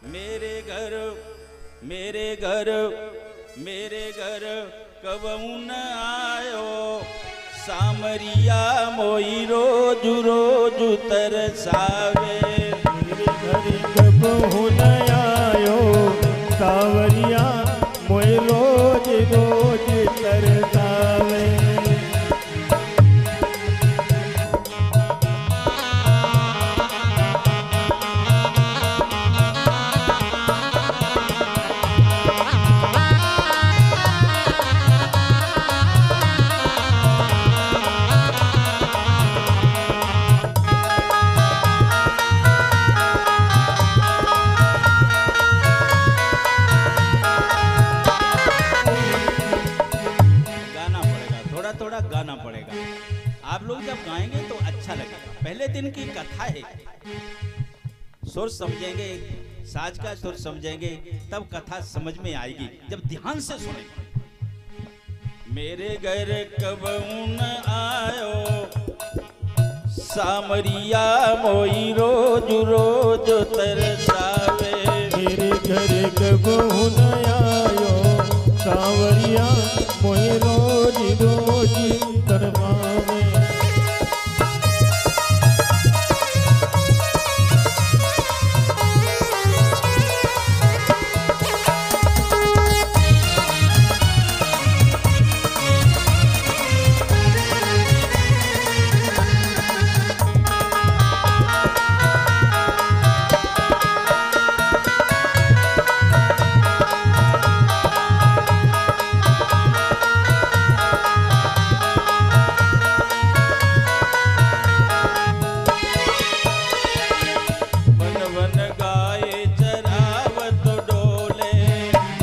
मेरे घर कब न आयो सामरिया मोई रोज रोज तरसावे। मेरे घर कब न आयो सावरिया मोई रोज रोज तरसावे। थोड़ा गाना पड़ेगा। आप लोग जब गाएंगे तो अच्छा लगेगा। पहले दिन की कथा है, सुर समझेंगे, साज का सुर समझेंगे, तब कथा समझ में आएगी जब ध्यान से सुनेंगे। मेरे घर कब न आयो सामरिया मोई रोज रोज तरसावे। मेरे घर कब न आयो सावरिया मोई रोज रोज तरसावे।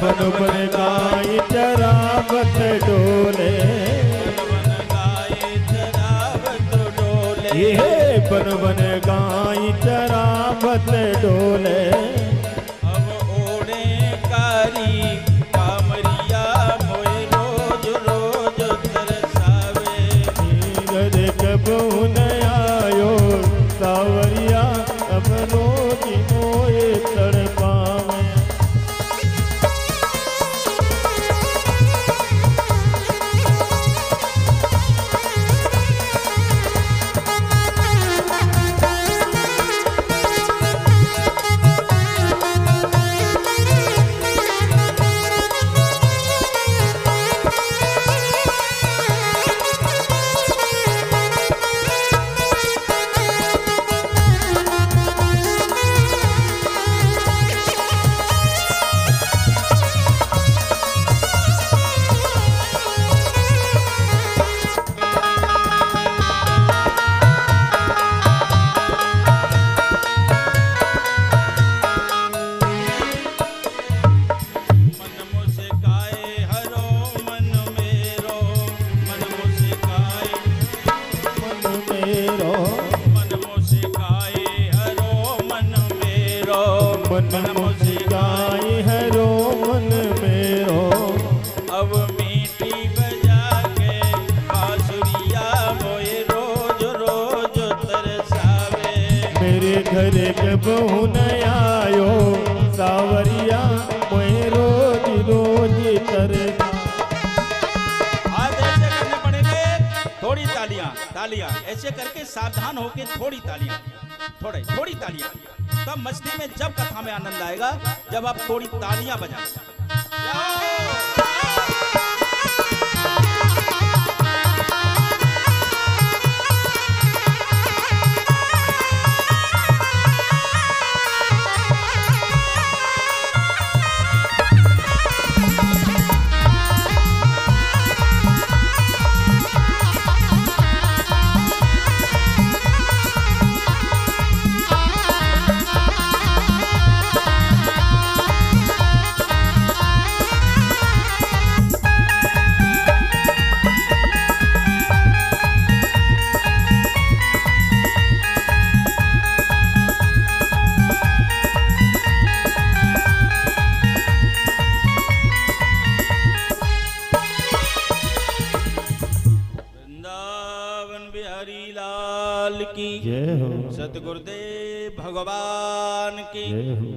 बन बन गाय चरावत डोले, बन गाय चरावत डोले, ये बन बन गाय चरावत डोले। अब ओढ़े कारी कामरिया मोए रोज रोज तरसावे। घर कब न आयो सावरिया अब रोज मोए तड़पावे। मन मुस्काए है रो मन मेरो। अब मीठी बजा के बांसुरिया मोए रोज रोज तरसावे। मेरे घर कब न आयो सावरिया मोए रोज रोज तरसा। हाथ ऐसे करने पड़ेंगे, थोड़ी तालियां तालियां ऐसे करके सावधान होके थोड़ी तालियां, थोड़ी तालियां। तब मस्ती में जब कथा में आनंद आएगा जब आप थोड़ी तालियां बजाएं। की जय हो। सतगुरुदेव भगवान की जय हो।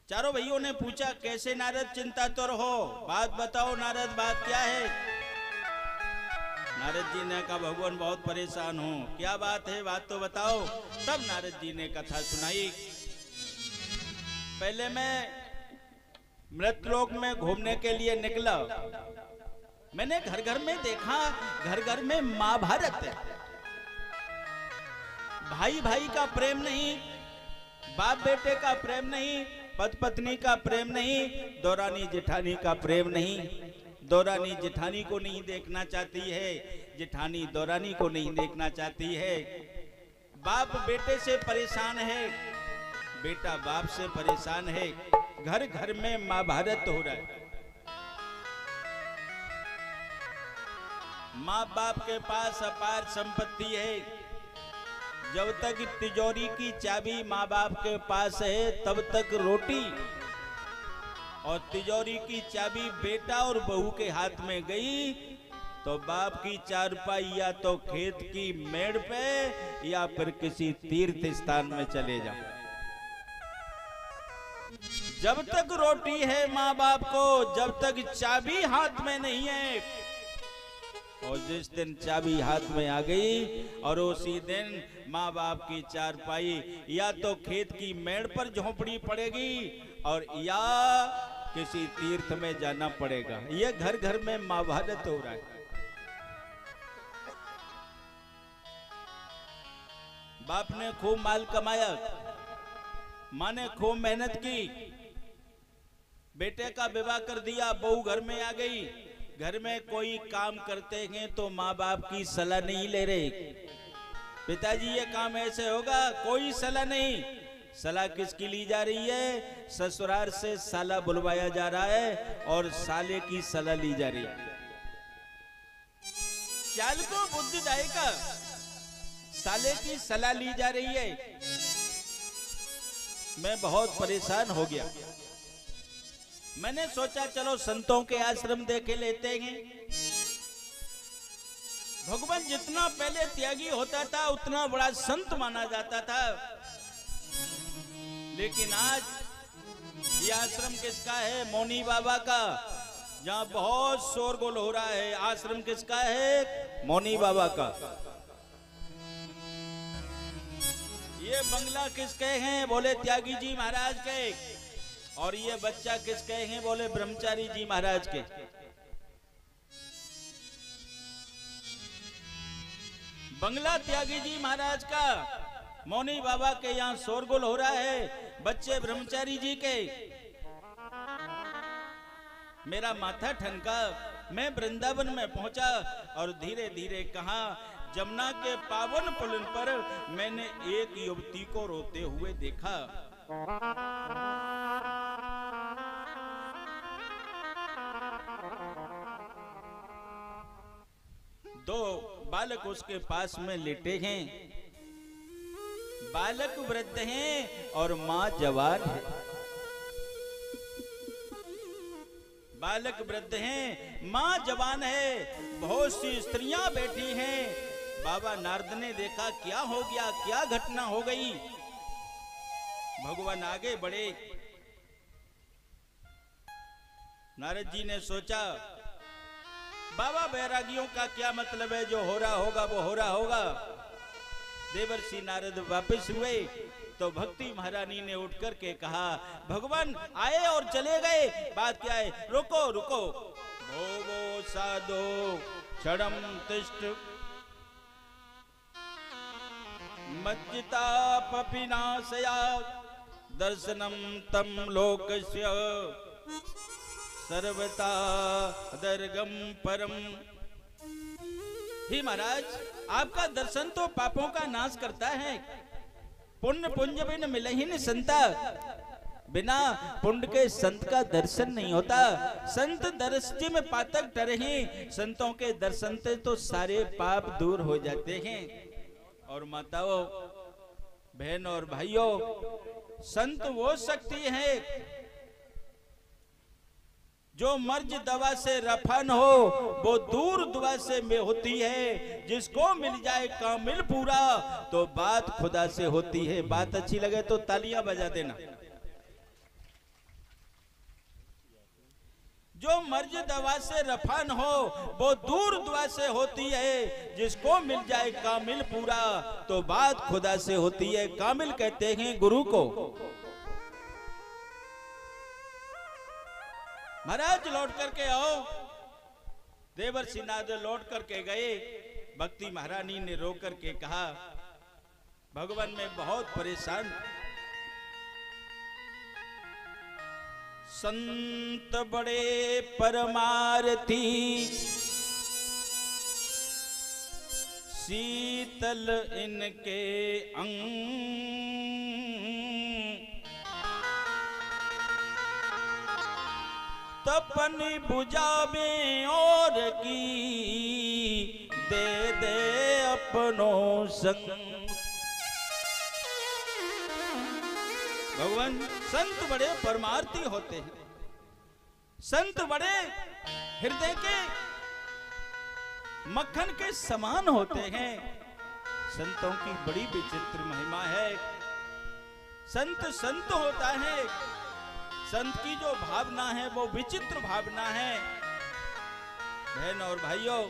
चारों भाइयों ने पूछा, कैसे नारद चिंतातुर हो, बात बताओ नारद, बात क्या है। नारद जी ने कहा, भगवान बहुत परेशान हूं। क्या बात है, बात तो बताओ। तब नारद जी ने कथा सुनाई। पहले मैं मृतलोक में घूमने के लिए निकला। मैंने घर घर में देखा, घर घर में महाभारत है। भाई भाई का प्रेम नहीं, बाप बेटे का प्रेम नहीं, पति पत्नी का प्रेम नहीं, दौरानी जेठानी का प्रेम नहीं। दौरानी जेठानी को नहीं देखना चाहती है, जेठानी दौरानी को नहीं देखना चाहती है। बाप बेटे से परेशान है, बेटा बाप से परेशान है। घर घर में महाभारत हो रहा है। माँ बाप के पास अपार संपत्ति है। जब तक तिजोरी की चाबी माँ बाप के पास है तब तक रोटी, और तिजोरी की चाबी बेटा और बहू के हाथ में गई तो बाप की चारपाई या तो खेत की मेड़ पे या फिर किसी तीर्थ स्थान में चले जाओ। जब तक रोटी है माँ बाप को, जब तक चाबी हाथ में नहीं है, और जिस दिन चाबी हाथ में आ गई और उसी दिन माँ बाप की चारपाई या तो खेत की मेड़ पर झोंपड़ी पड़ेगी और या किसी तीर्थ में जाना पड़ेगा। ये घर घर में महाभारत हो रहा है। बाप ने खूब माल कमाया, माँ ने खूब मेहनत की, बेटे का विवाह कर दिया, बहू घर में आ गई। घर में कोई काम करते हैं तो माँ बाप की सलाह नहीं ले रहे। पिताजी ये काम ऐसे होगा, कोई सलाह नहीं। सलाह किसकी ली जा रही है? ससुराल से साला बुलवाया जा रहा है और साले की सलाह ली जा रही है। चाल को बुद्धिदायिका, साले की सलाह ली जा रही है। मैं बहुत परेशान हो गया। मैंने सोचा चलो संतों के आश्रम देखे लेते हैं। भगवान जितना पहले त्यागी होता था उतना बड़ा संत माना जाता था, लेकिन आज ये आश्रम किसका है? मौनी बाबा का, जहां बहुत शोरगुल हो रहा है। आश्रम किसका है? मौनी बाबा का। ये बंगला किसके हैं? बोले त्यागी जी महाराज के। और ये बच्चा किसके हैं? बोले ब्रह्मचारी जी महाराज के। बंगला त्यागी जी महाराज का, मौनी बाबा के यहाँ शोरगुल हो रहा है, बच्चे ब्रह्मचारी जी के। मेरा माथा ठनका। मैं वृंदावन में पहुंचा और धीरे धीरे कहा, जमुना के पावन पुल पर मैंने एक युवती को रोते हुए देखा। दो बालक उसके पास में लेटे हैं। बालक वृद्ध हैं और मां जवान है। बालक वृद्ध हैं, मां जवान है। बहुत सी स्त्रियां बैठी हैं। बाबा नारद ने देखा, क्या हो गया, क्या घटना हो गई। भगवान आगे बढ़े। नारद जी ने सोचा, बाबा बैरागियों का क्या मतलब है, जो हो रहा होगा वो हो रहा होगा। देवर्षि नारद वापस हुए तो भक्ति महारानी ने उठ कर के कहा, भगवान आए और चले गए, बात क्या है? रुको रुको। भोवो साधो क्षणम तिष्ठ मज्जिता पपिनाशया दर्शनम तम लोकस्य सर्वता दर्गम परम। ही महाराज, आपका दर्शन तो पापों का नाश करता है। पुण्य पुंज बिन मिलहिन संता, बिना पुण्य के संत का दर्शन नहीं होता। संत दर्शन में पातक डरहि, संतों के दर्शन से तो सारे पाप दूर हो जाते हैं। और माताओं, बहन और भाइयों, संत वो शक्ति है जो मर्ज दवा से रफन हो, वो दूर दुआ से में होती है। जिसको मिल जाए कामिल पूरा तो बात खुदा से होती है। बात अच्छी लगे तो तालियां बजा देना। जो मर्ज दवा से रफा न हो वो दूर दुआ से होती है। जिसको मिल जाए कामिल पूरा तो बात खुदा से होती है। कामिल कहते हैं गुरु को। महाराज लौट करके आओ। देवर्षि नारद लौट करके गए। भक्ति महारानी ने रो करके कहा, भगवान मैं बहुत परेशान। संत बड़े परमार्थी शीतल इनके अंग, तपन बुझावे और की दे दे अपनों संग। भगवान संत बड़े परमार्थी होते हैं। संत बड़े हृदय के मक्खन के समान होते हैं। संतों की बड़ी विचित्र महिमा है। संत संत होता है। संत की जो भावना है वो विचित्र भावना है। बहन और भाइयों,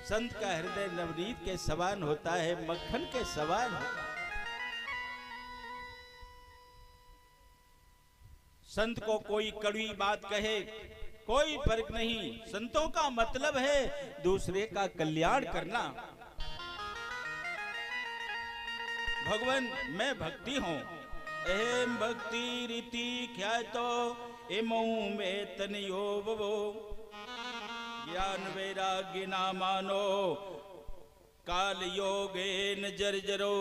संत का हृदय नवनीत के समान होता है, मक्खन के समान होता है। संत को कोई कड़वी बात कहे कोई फर्क नहीं। संतों का मतलब है दूसरे का कल्याण करना। भगवान मैं भक्ति हूं। एम भक्ति रीति ख्यातो एमऊ में तनयो बवो, ज्ञान वैराग्य ना मानो काल योगे न जर्जरो।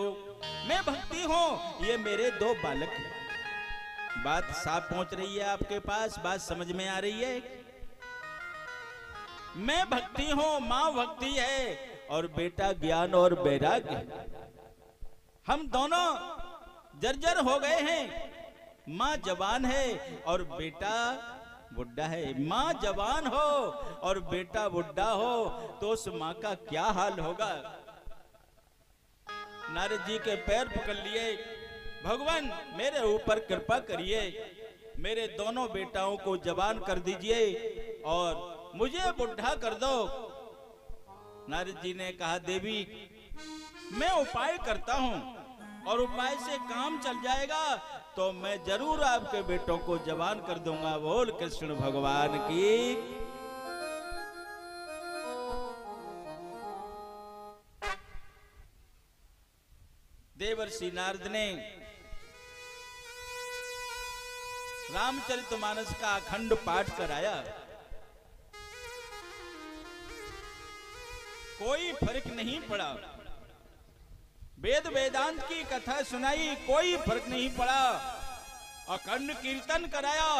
मैं भक्ति हूं। ये मेरे दो बालक हैं। बात साफ पहुंच रही है आपके पास? बात समझ में आ रही है? मैं भक्ति हूं, मां भक्ति है और बेटा ज्ञान और वैराग्य। हम दोनों जर्जर हो गए हैं। मां जवान है और बेटा बुढ़ा है। मां जवान हो और बेटा बुढ़ा हो तो उस मां का क्या हाल होगा? नारद जी के पैर पकड़ लिए, भगवान मेरे ऊपर कृपा करिए, मेरे दोनों बेटाओं को जवान कर दीजिए और मुझे बुढ़ा कर दो। नारद जी ने कहा, देवी मैं उपाय करता हूं और उपाय से काम चल जाएगा तो मैं जरूर आपके बेटों को जवान कर दूंगा। बोल कृष्ण भगवान की। देवर्षि नारद ने रामचरितमानस का अखंड पाठ कराया। कोई फर्क नहीं पड़ा। वेद वेदांत की कथा सुनाई, कोई फर्क नहीं पड़ा। अखंड कीर्तन कराया,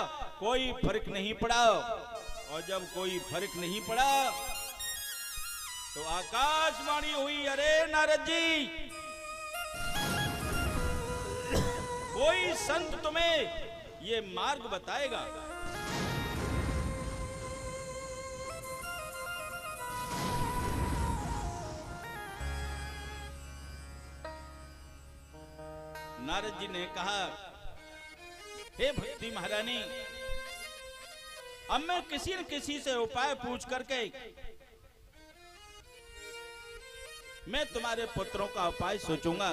कोई फर्क नहीं पड़ा। और जब कोई फर्क नहीं पड़ा तो आकाशवाणी हुई, अरे नारद जी कोई संत तुम्हें ये मार्ग बताएगा। नारद जी ने कहा, हे भक्ति महारानी, अब मैं किसी न किसी से उपाय पूछ करके मैं तुम्हारे पुत्रों का उपाय सोचूंगा।